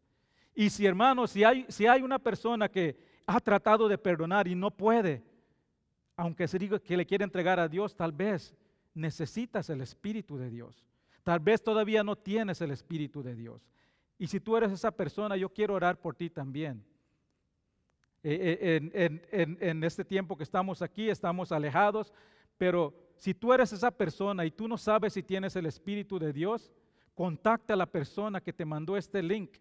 Y si, hermanos, si hay una persona que ha tratado de perdonar y no puede, aunque se diga que le quiere entregar a Dios, tal vez necesitas el Espíritu de Dios. Tal vez todavía no tienes el Espíritu de Dios. Y si tú eres esa persona, yo quiero orar por ti también. En este tiempo que estamos aquí, estamos alejados, pero si tú eres esa persona y tú no sabes si tienes el Espíritu de Dios, contacta a la persona que te mandó este link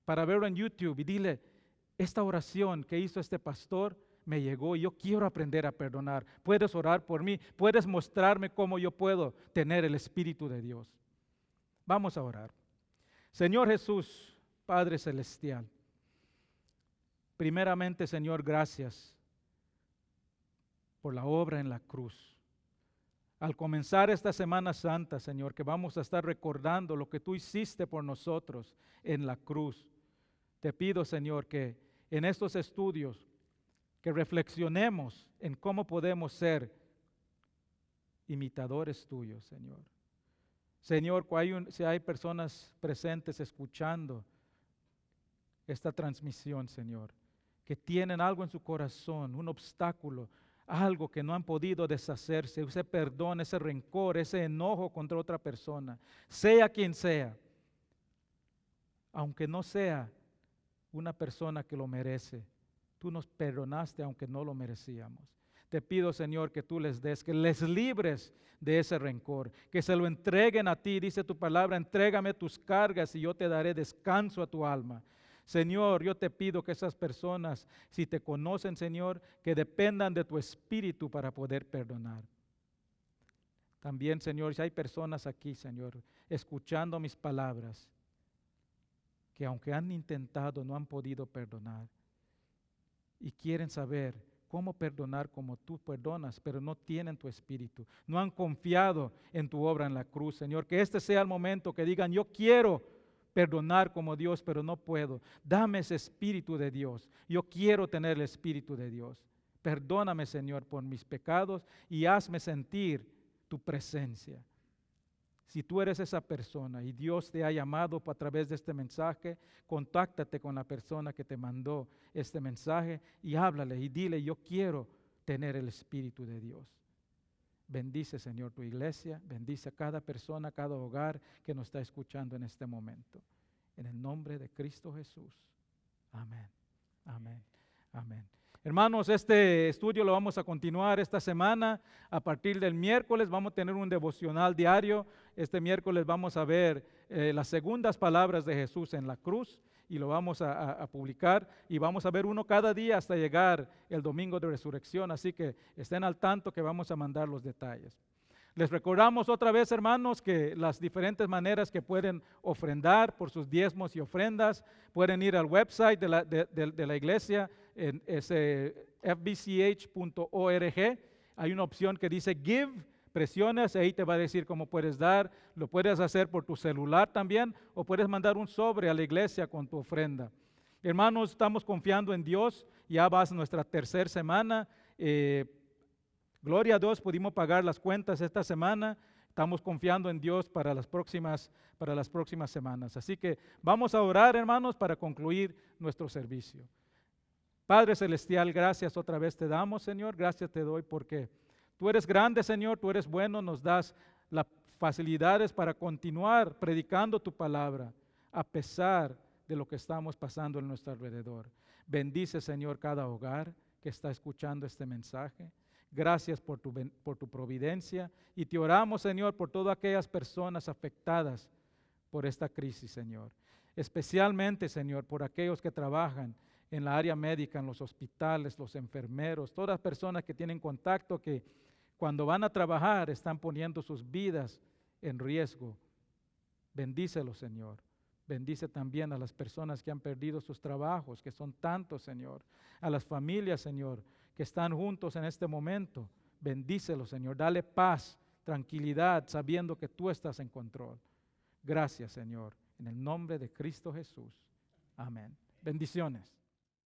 para verlo en YouTube y dile: esta oración que hizo este pastor me llegó y yo quiero aprender a perdonar. Puedes orar por mí, puedes mostrarme cómo yo puedo tener el Espíritu de Dios. Vamos a orar. Señor Jesús, Padre Celestial, primeramente, Señor, gracias por la obra en la cruz. Al comenzar esta Semana Santa, Señor, que vamos a estar recordando lo que tú hiciste por nosotros en la cruz, te pido, Señor, que en estos estudios que reflexionemos en cómo podemos ser imitadores tuyos, Señor. Señor, si hay personas presentes escuchando esta transmisión, Señor, que tienen algo en su corazón, un obstáculo, algo que no han podido deshacerse, ese perdón, ese rencor, ese enojo contra otra persona, sea quien sea, aunque no sea una persona que lo merece, tú nos perdonaste aunque no lo merecíamos. Te pido, Señor, que tú les des, que les libres de ese rencor, que se lo entreguen a ti. Dice tu palabra, entrégame tus cargas y yo te daré descanso a tu alma. Señor, yo te pido que esas personas, si te conocen, Señor, que dependan de tu espíritu para poder perdonar. También, Señor, si hay personas aquí, Señor, escuchando mis palabras, que aunque han intentado, no han podido perdonar y quieren saber cómo perdonar como tú perdonas, pero no tienen tu espíritu, no han confiado en tu obra en la cruz, Señor, que este sea el momento que digan, yo quiero perdonar como Dios, pero no puedo. Dame ese espíritu de Dios. Yo quiero tener el espíritu de Dios. Perdóname, Señor, por mis pecados y hazme sentir tu presencia. Si tú eres esa persona y Dios te ha llamado a través de este mensaje, contáctate con la persona que te mandó este mensaje y háblale y dile, yo quiero tener el espíritu de Dios. Bendice, Señor, tu iglesia, bendice a cada persona, a cada hogar que nos está escuchando en este momento. En el nombre de Cristo Jesús. Amén, amén, amén. Hermanos, este estudio lo vamos a continuar esta semana. A partir del miércoles vamos a tener un devocional diario. Este miércoles vamos a ver las segundas palabras de Jesús en la cruz y lo vamos a publicar y vamos a ver uno cada día hasta llegar el domingo de resurrección. Así que estén al tanto que vamos a mandar los detalles. Les recordamos otra vez, hermanos, que las diferentes maneras que pueden ofrendar por sus diezmos y ofrendas, pueden ir al website de la iglesia, en fbch.org. Hay una opción que dice Give, presiones, ahí te va a decir cómo puedes dar. Lo puedes hacer por tu celular también, o puedes mandar un sobre a la iglesia con tu ofrenda. Hermanos, estamos confiando en Dios, ya va a nuestra tercera semana. Gloria a Dios, pudimos pagar las cuentas esta semana. Estamos confiando en Dios para las próximas semanas. Así que vamos a orar, hermanos, para concluir nuestro servicio. Padre Celestial, gracias otra vez te damos, Señor. Gracias te doy porque tú eres grande, Señor. Tú eres bueno. Nos das las facilidades para continuar predicando tu palabra a pesar de lo que estamos pasando en nuestro alrededor. Bendice, Señor, cada hogar que está escuchando este mensaje. Gracias por tu providencia y te oramos, Señor, por todas aquellas personas afectadas por esta crisis, Señor. Especialmente, Señor, por aquellos que trabajan en la área médica, en los hospitales, los enfermeros, todas las personas que tienen contacto, que cuando van a trabajar están poniendo sus vidas en riesgo. Bendícelos, Señor. Bendice también a las personas que han perdido sus trabajos, que son tantos, Señor. A las familias, Señor, que están juntos en este momento. Bendícelos, Señor. Dale paz, tranquilidad, sabiendo que tú estás en control. Gracias, Señor. En el nombre de Cristo Jesús. Amén. Bendiciones.